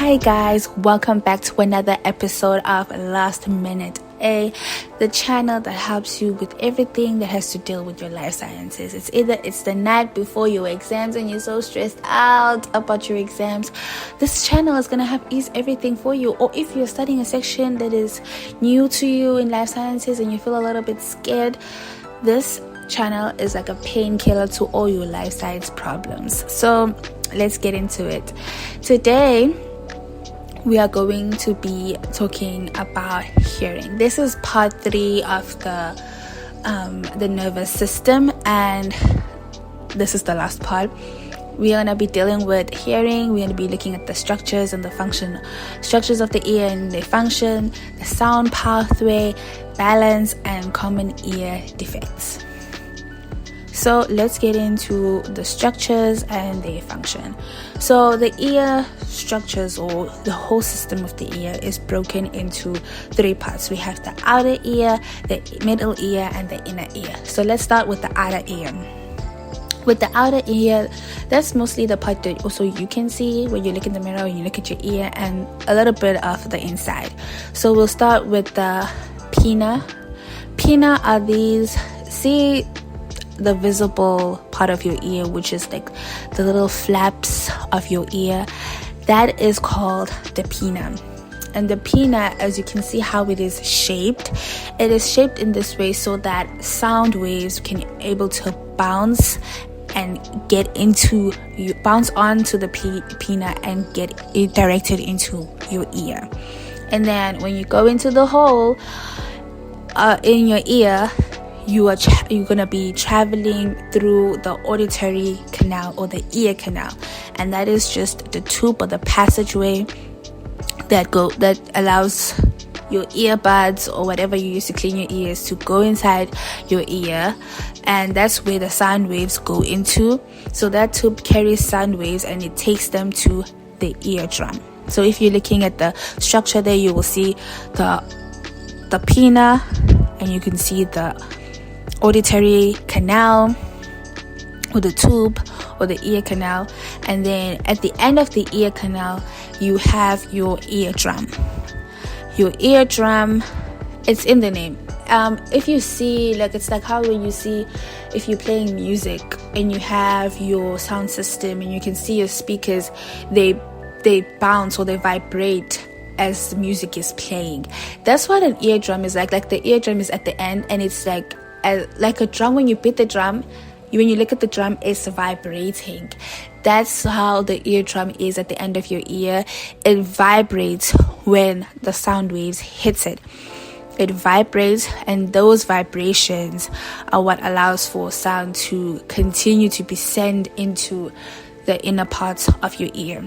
Hi guys, welcome back to another episode of Last Minute A, the channel that helps you with everything that has to deal with your life sciences. It's the night before your exams and you're so stressed out about your exams. This channel is gonna help ease everything for you. Or if you're studying a section that is new to you in life sciences and you feel a little bit scared, this channel is like a painkiller to all your life science problems. So let's get into it. Today we are going to be talking about hearing. This is part 3 of the nervous system, and this is the last part. We are going to be dealing with hearing. We're going to be looking at the structures and the structures of the ear and their function, the sound pathway, balance, and common ear defects. So let's get into the structures and their function. So the ear structures, or the whole system of the ear, is broken into 3 parts. We have the outer ear, the middle ear, and the inner ear. So let's start with the outer ear. With the outer ear, that's mostly the part that also you can see when you look in the mirror, when you look at your ear, and a little bit of the inside. So we'll start with the pinna. Pinna are these, see the visible part of your ear, which is like the little flaps of your ear, that is called the pinna. And the pinna, as you can see how it is shaped, it is shaped in this way so that sound waves can able to bounce and bounce onto the pinna and get it directed into your ear. And then when you go into the hole in your ear, you're gonna be traveling through the auditory canal or the ear canal, and that is just the tube or the passageway that allows your earbuds or whatever you use to clean your ears to go inside your ear, and that's where the sound waves go into. So that tube carries sound waves and it takes them to the eardrum. So if you're looking at the structure there, you will see the pinna, and you can see the auditory canal or the tube or the ear canal, and then at the end of the ear canal you have your eardrum. Your eardrum, it's in the name. If you see, like, it's like how when you see if you're playing music and you have your sound system and you can see your speakers, they bounce or they vibrate as the music is playing. That's what an eardrum is like the eardrum is at the end, and it's like a drum. When you beat the drum, when you look at the drum, it's vibrating. That's how the eardrum is at the end of your ear. It vibrates when the sound waves hits it. It vibrates, and those vibrations are what allows for sound to continue to be sent into the inner parts of your ear.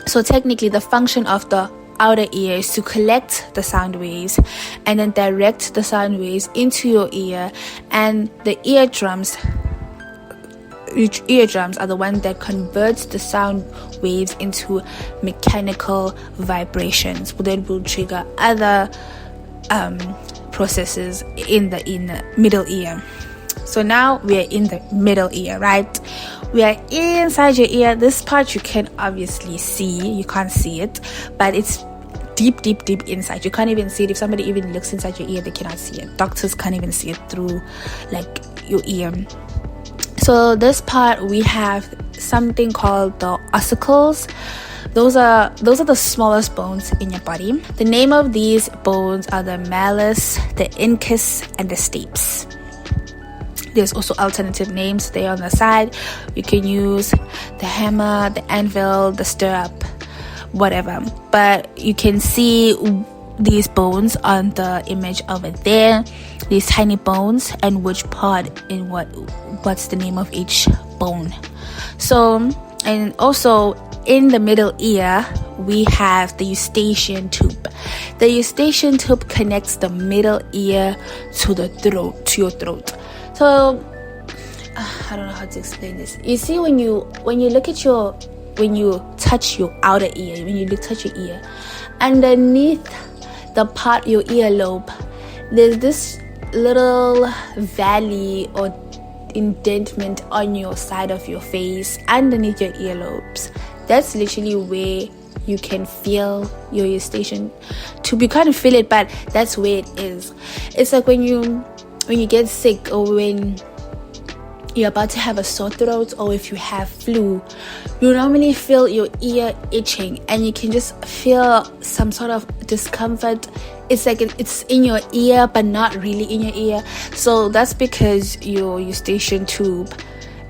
So technically, the function of the outer ear is to collect the sound waves and then direct the sound waves into your ear, and the eardrums are the one that converts the sound waves into mechanical vibrations that will trigger other processes in the middle ear. So now we are in the middle ear, right? We are inside your ear. This part you can obviously see. You can't see it, but it's deep inside. You can't even see it. If somebody even looks inside your ear, they cannot see it. Doctors can't even see it through like your ear. So this part, we have something called the ossicles. Those are the smallest bones in your body. The name of these bones are the malleus, the incus, and the stapes. There's also alternative names there on the side. You can use the hammer, the anvil, the stirrup, whatever. But you can see these bones on the image over there, these tiny bones, and which part in what's the name of each bone. So, and also in the middle ear we have the eustachian tube. The eustachian tube connects the middle ear to the throat, to your throat. So I don't know how to explain this. You see, when you touch your outer ear, when you touch your ear, underneath the part, your earlobe, there's this little valley or indentation on your side of your face underneath your earlobes. That's literally where you can feel your eustachian tube. You can't feel it, but that's where it is. It's like when you get sick, or when you're about to have a sore throat, or if you have flu, you normally feel your ear itching, and you can just feel some sort of discomfort. It's like it's in your ear, but not really in your ear. So that's because your eustachian tube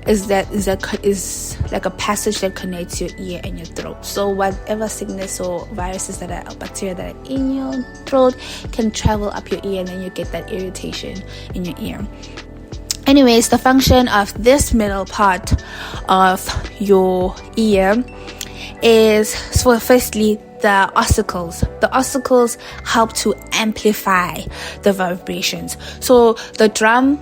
is like a passage that connects your ear and your throat. So whatever sickness or viruses or bacteria that are in your throat can travel up your ear, and then you get that irritation in your ear. Anyways, the function of this middle part of your ear is, so firstly, the ossicles. The ossicles help to amplify the vibrations. So the drum,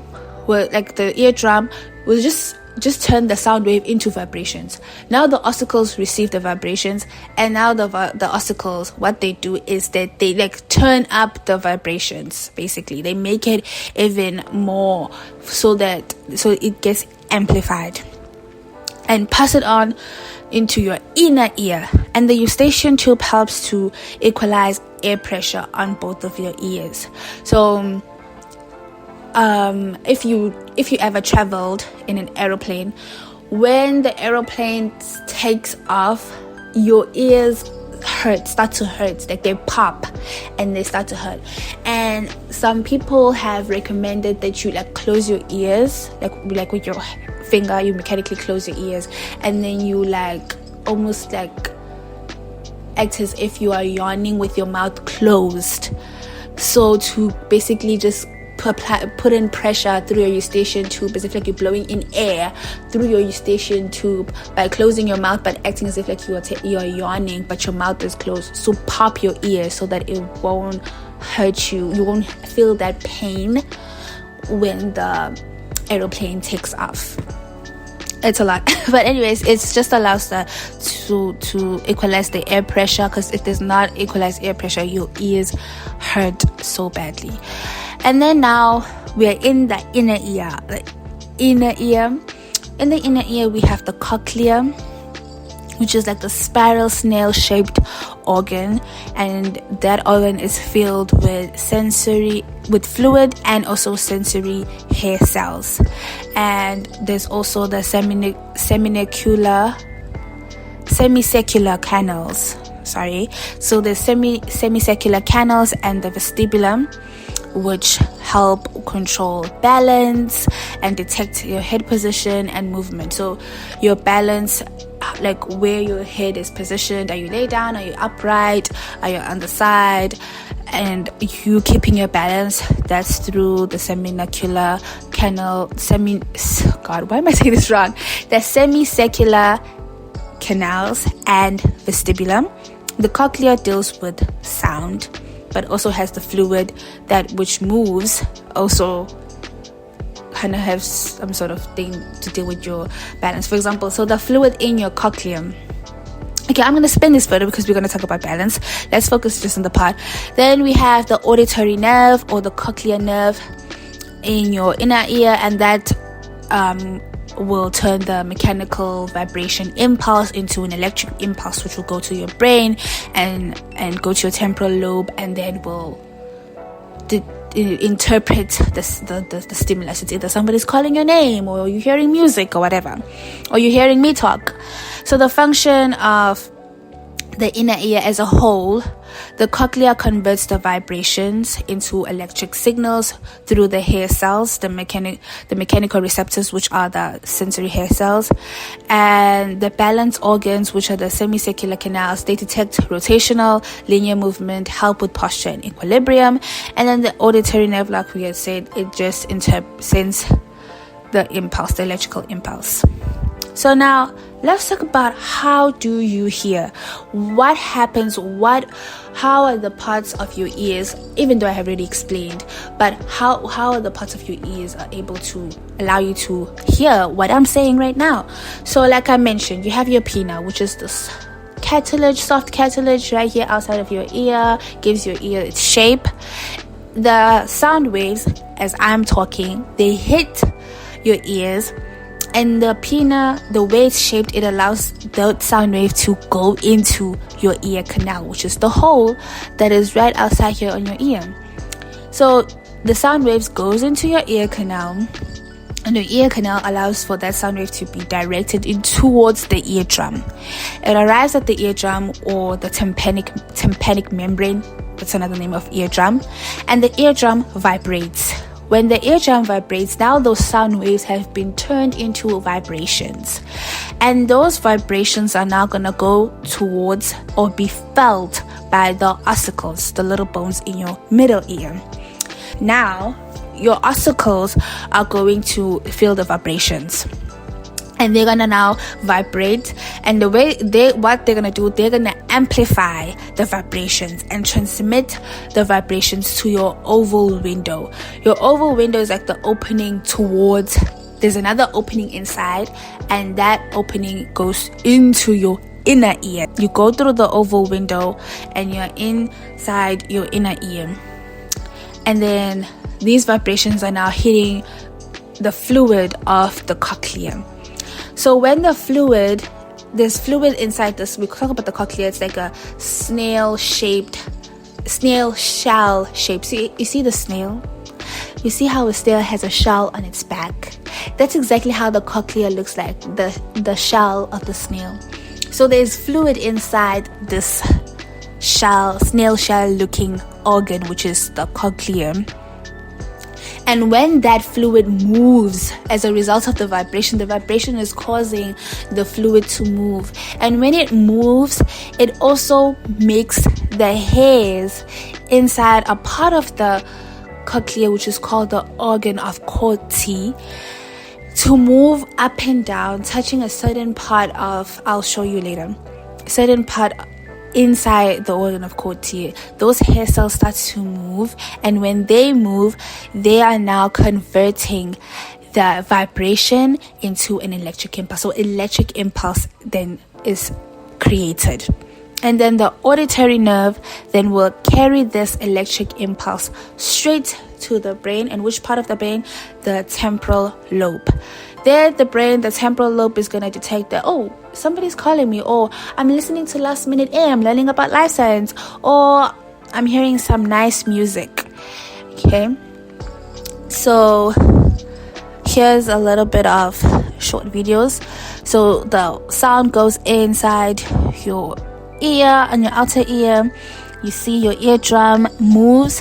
the eardrum, will just turn the sound wave into vibrations. Now the ossicles receive the vibrations, and now the ossicles, what they do is that they turn up the vibrations. Basically, they make it even more so it gets amplified, and pass it on into your inner ear. And the eustachian tube helps to equalize air pressure on both of your ears. So if you ever traveled in an aeroplane, when the aeroplane takes off, your ears start to hurt, like they pop and they start to hurt. And some people have recommended that you close your ears, like with your finger, you mechanically close your ears, and then you almost act as if you are yawning with your mouth closed. So to basically just put in pressure through your eustachian tube, as if you're blowing in air through your eustachian tube by closing your mouth, but acting as if you are yawning, but your mouth is closed. So pop your ears so that it won't hurt you. You won't feel that pain when the aeroplane takes off. It's a lot. But anyways, it just allows to equalize the air pressure, because if there's not equalized air pressure, your ears hurt so badly. And then now we're in the inner ear. In the inner ear, we have the cochlea, which is like the spiral snail-shaped organ, and that organ is filled with fluid and also sensory hair cells. And there's also the semisecular canals. So the semisecular canals and the vestibulum, which help control balance and detect your head position and movement. So your balance, like where your head is positioned. Are you lay down? Are you upright? Are you on the side? And you keeping your balance, that's through the semisecular canal. Why am I saying this wrong? The semisecular canals and vestibulum. The cochlea deals with sound, but also has the fluid which moves, also kind of have some sort of thing to deal with your balance. For example, so the fluid in your cochlea. Okay, I'm going to spin this further because we're going to talk about balance. Let's focus just on the part. Then we have the auditory nerve, or the cochlear nerve, in your inner ear, and that will turn the mechanical vibration impulse into an electric impulse, which will go to your brain and go to your temporal lobe, and then will interpret the stimulus. It's either somebody's calling your name, or you're hearing music, or whatever, or you're hearing me talk. So the function of the inner ear as a whole, the cochlea converts the vibrations into electric signals through the hair cells, the mechanical receptors, which are the sensory hair cells, and the balance organs, which are the semisecular canals. They detect rotational, linear movement, help with posture and equilibrium. And then the auditory nerve, like we had said, it just sends the impulse, the electrical impulse. So now let's talk about how do you hear? What happens? How are the parts of your ears, even though I have already explained, but how are the parts of your ears are able to allow you to hear what I'm saying right now? So like I mentioned, you have your pinna, which is this cartilage, soft cartilage right here outside of your ear, gives your ear its shape. The sound waves, as I'm talking, they hit your ears, And the pinna, the way it's shaped, it allows the sound wave to go into your ear canal, which is the hole that is right outside here on your ear. So the sound waves goes into your ear canal, and your ear canal allows for that sound wave to be directed in towards the eardrum. It arrives at the eardrum, or the tympanic membrane. That's another name of eardrum. And the eardrum vibrates. When the eardrum vibrates, now those sound waves have been turned into vibrations. And those vibrations are now going to go towards or be felt by the ossicles, the little bones in your middle ear. Now, your ossicles are going to feel the vibrations. And they're gonna now vibrate, and the way what they're gonna do, they're gonna amplify the vibrations and transmit the vibrations to your oval window. Your oval window is like the opening towards, there's another opening inside, and that opening goes into your inner ear. You go through the oval window and you're inside your inner ear, and then these vibrations are now hitting the fluid of the cochlea. So when there's fluid inside this, we talk about the cochlea, it's like a snail shell shape. See, you see the snail? You see how a snail has a shell on its back? That's exactly how the cochlea looks like, the shell of the snail. So there's fluid inside this snail shell looking organ, which is the cochlea. And when that fluid moves as a result of the vibration is causing the fluid to move. And when it moves, it also makes the hairs inside a part of the cochlea, which is called the organ of Corti, to move up and down, touching a certain part of, I'll show you later, certain part inside the organ of Corti. Those hair cells start to move, and when they move, they are now converting the vibration into an electric impulse. So electric impulse then is created, and then the auditory nerve then will carry this electric impulse straight to the brain. And which part of the brain? The temporal lobe. There, the temporal lobe is going to detect that, oh, somebody's calling me, or I'm listening to Last Minute A, I'm learning about life science, or I'm hearing some nice music. Okay, so here's a little bit of short videos. So the sound goes inside your ear and your outer ear. You see your eardrum moves,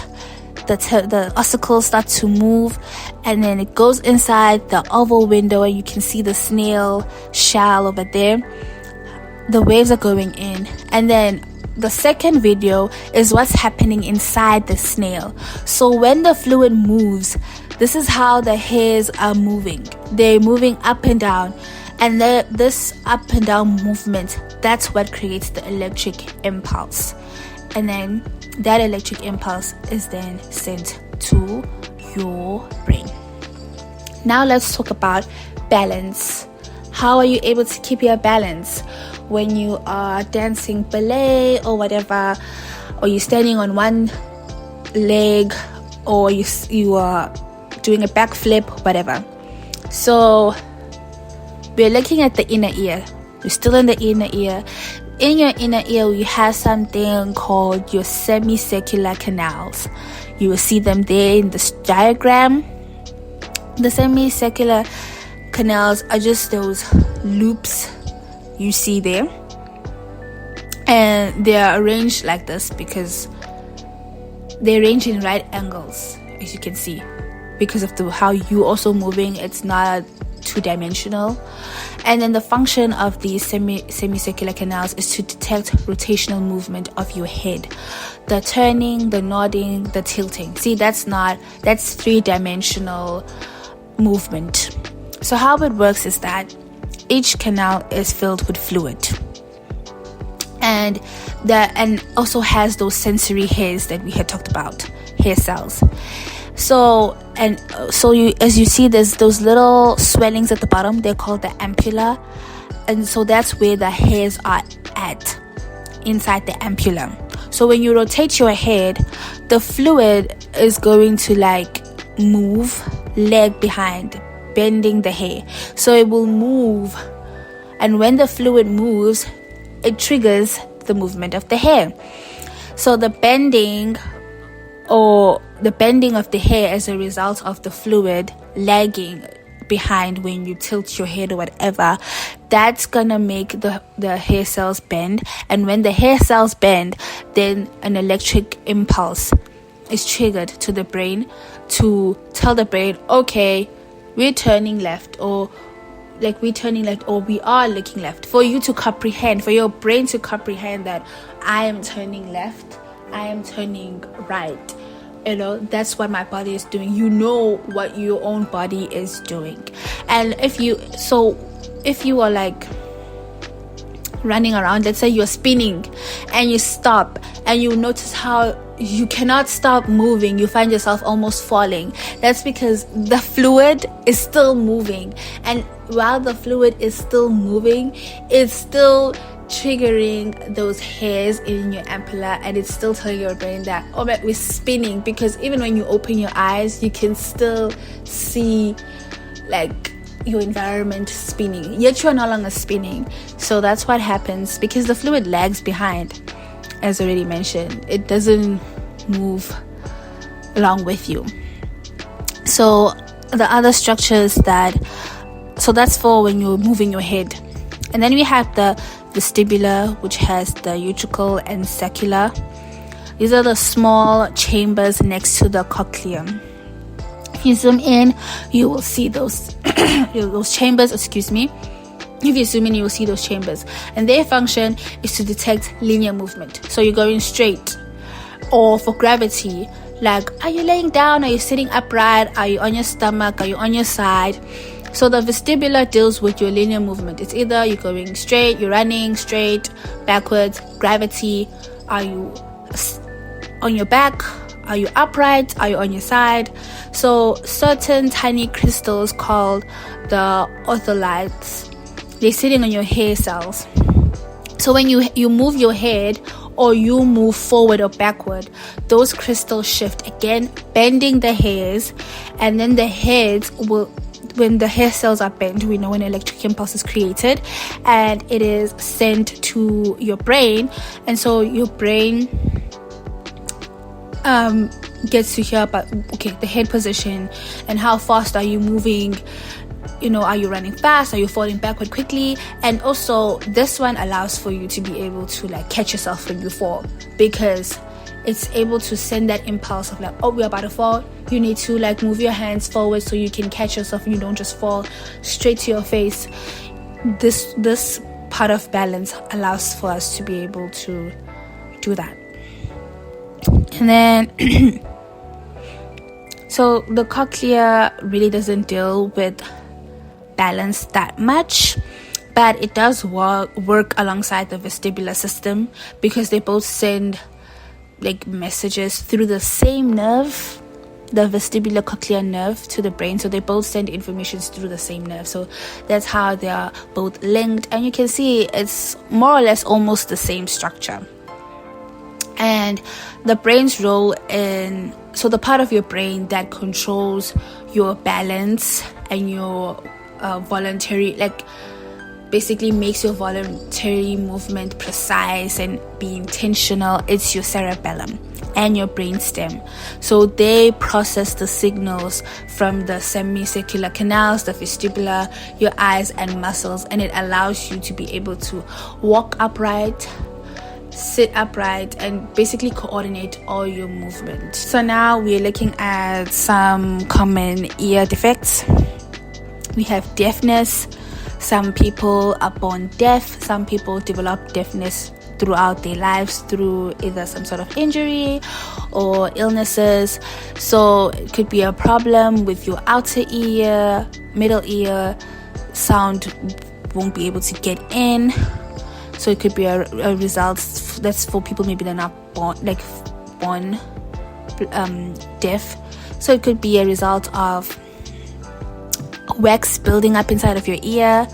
the ossicles start to move, and then it goes inside the oval window, and you can see the snail shell over there. The waves are going in, and then the second video is what's happening inside the snail. So when the fluid moves, this is how the hairs are moving. They're moving up and down, and this up and down movement, that's what creates the electric impulse. And then that electric impulse is then sent to your brain. Now let's talk about balance. How are you able to keep your balance when you are dancing ballet or whatever, or you're standing on one leg, or you are doing a backflip, whatever? So we're looking at the inner ear. We're still in the inner ear. In your inner ear, you have something called your semicircular canals. You will see them there in this diagram. The semicircular canals are just those loops you see there, and they are arranged like this because they arrange in right angles, as you can see, because of how you also moving. It's not two-dimensional. And then the function of these semicircular canals is to detect rotational movement of your head, the turning, the nodding, the tilting. See, that's three-dimensional movement. So how it works is that each canal is filled with fluid, and also has those sensory hairs that we had talked about, hair cells. So as you see, there's those little swellings at the bottom. They're called the ampulla, and so that's where the hairs are at, inside the ampulla. So when you rotate your head, the fluid is going to like move leg behind, bending the hair. So it will move, and when the fluid moves, it triggers the movement of the hair. So the bending of the hair as a result of the fluid lagging behind when you tilt your head or whatever, that's gonna make the hair cells bend. And when the hair cells bend, then an electric impulse is triggered to the brain to tell the brain, okay, we're turning left, or we are looking left, for you to comprehend, for your brain to comprehend that I am turning left, I am turning right. That's what my body is doing. You know what your own body is doing. And if you are like running around, let's say you're spinning and you stop and you notice how you cannot stop moving, you find yourself almost falling, that's because the fluid is still moving. And while the fluid is still moving, it's still triggering those hairs in your ampulla, and it's still telling your brain that, oh man, we're spinning. Because even when you open your eyes, you can still see like your environment spinning, yet you are no longer spinning. So that's what happens, because the fluid lags behind. As already mentioned, it doesn't move along with you. So the other structures that's for when you're moving your head. And then we have the vestibular, which has the utricle and sacula. These are the small chambers next to the cochlea. If you zoom in, you will see those chambers. If you zoom in, you will see those chambers, and their function is to detect linear movement. So you're going straight, or for gravity, like, are you laying down, are you sitting upright, are you on your stomach, are you on your side? So the vestibular deals with your linear movement. It's either you're going straight, you're running straight, backwards. Gravity, are you on your back, are you upright, are you on your side? So certain tiny crystals called the ortholites, they're sitting on your hair cells. So when you move your head, or you move forward or backward, those crystals shift again, bending the hairs, and then the heads will, when the hair cells are bent, we know an electric impulse is created and it is sent to your brain. And so your brain gets to hear about, okay, the head position and how fast are you moving. Are you running fast? Are you falling backward quickly? And also this one allows for you to be able to like catch yourself when you fall, because it's able to send that impulse of like, oh, we're about to fall. You need to like move your hands forward so you can catch yourself and you don't just fall straight to your face. This part of balance allows for us to be able to do that. And then so the cochlea really doesn't deal with balance that much, but it does work alongside the vestibular system, because they both send like messages through the same nerve, the vestibular cochlear nerve, to the brain. So they both send information through the same nerve. So that's how they are both linked, and you can see it's more or less almost the same structure. And the brain's role so the part of your brain that controls your balance and your voluntary, like basically makes your voluntary movement precise and be intentional, it's your cerebellum and your brainstem. So they process the signals from the semicircular canals, the vestibular, your eyes and muscles, and it allows you to be able to walk upright, sit upright, and basically coordinate all your movement. So now we're looking at some common ear defects. We have deafness. Some people are born deaf. Some people develop deafness throughout their lives through either some sort of injury or illnesses. So it could be a problem with your outer ear, middle ear. Sound won't be able to get in. So it could be a result that's for people maybe they're not born deaf. So it could be a result of wax building up inside of your ear,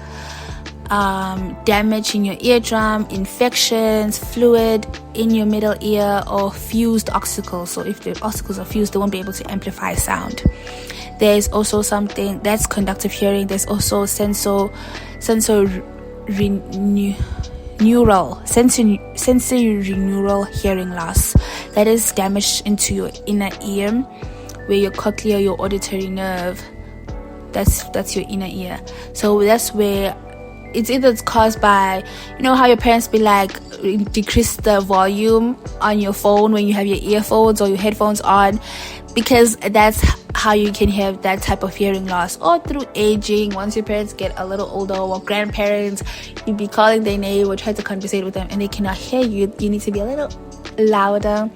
damage in your eardrum, infections, fluid in your middle ear or fused oxicals. So if the oxicals are fused, they won't be able to amplify sound. There's also something that's conductive hearing. There's also sensorineural hearing loss. That is damage into your inner ear, where your cochlea, your auditory nerve, that's your inner ear. So that's where it's caused by, you know how your parents be like, decrease the volume on your phone when you have your earphones or your headphones on, because that's how you can have that type of hearing loss. Or through aging, once your parents get a little older, or grandparents, you be calling their name or try to conversate with them and they cannot hear you. You need to be a little louder.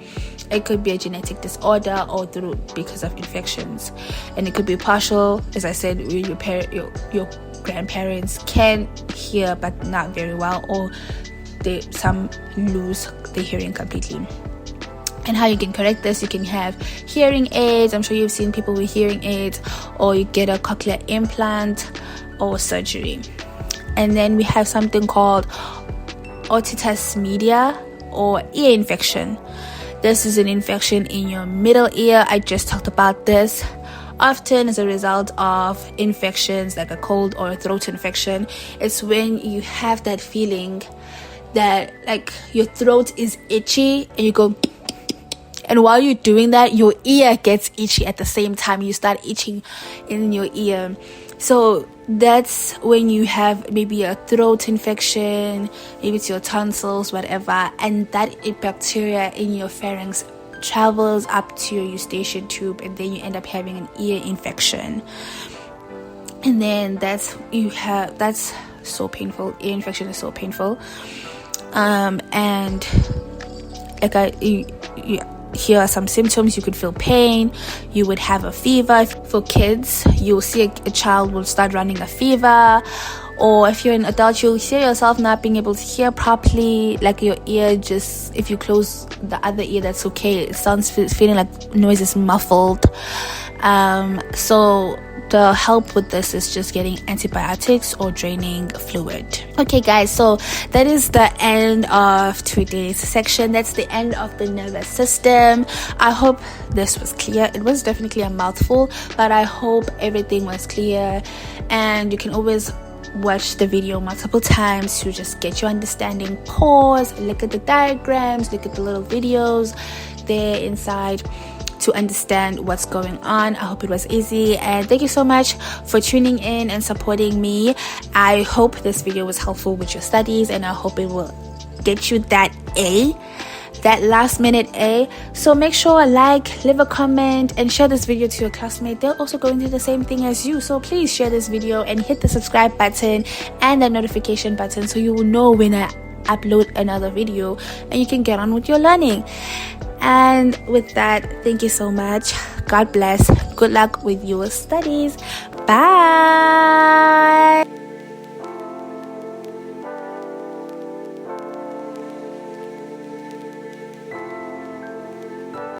It could be a genetic disorder or because of infections, and it could be partial, as I said, where your grandparents can hear but not very well, or some lose their hearing completely. And how you can correct this, you can have hearing aids. I'm sure you've seen people with hearing aids, or you get a cochlear implant or surgery. And then we have something called otitis media, or ear infection. This is an infection in your middle ear. I just talked about this. Often as a result of infections like a cold or a throat infection. It's when you have that feeling that like your throat is itchy and you go, and while you're doing that, your ear gets itchy at the same time. You start itching in your ear. So that's when you have maybe a throat infection, maybe it's your tonsils, whatever, and that bacteria in your pharynx travels up to your eustachian tube, and then you end up having an ear infection. And then that's so painful. Ear infection is so painful. And like here are some symptoms. You could feel pain. You would have a fever. For kids, you'll see a child will start running a fever. Or if you're an adult, you'll hear yourself not being able to hear properly. Like your ear just, if you close the other ear, that's okay. It sounds feeling like noise is muffled. So the help with this is just getting antibiotics or draining fluid. Okay guys, so that is the end of today's section. That's the end of the nervous system. I hope this was clear. It was definitely a mouthful, but I hope everything was clear. And you can always watch the video multiple times to just get your understanding. Pause, look at the diagrams, look at the little videos there inside to understand what's going on. I hope it was easy, and thank you so much for tuning in and supporting me. I hope this video was helpful with your studies, and I hope it will get you that last minute A. So make sure leave a comment, and share this video to your classmate. They're also going through the same thing as you, so please share this video and hit the subscribe button and the notification button so you will know when I upload another video and you can get on with your learning. And with that, thank you so much. God bless. Good luck with your studies. Bye.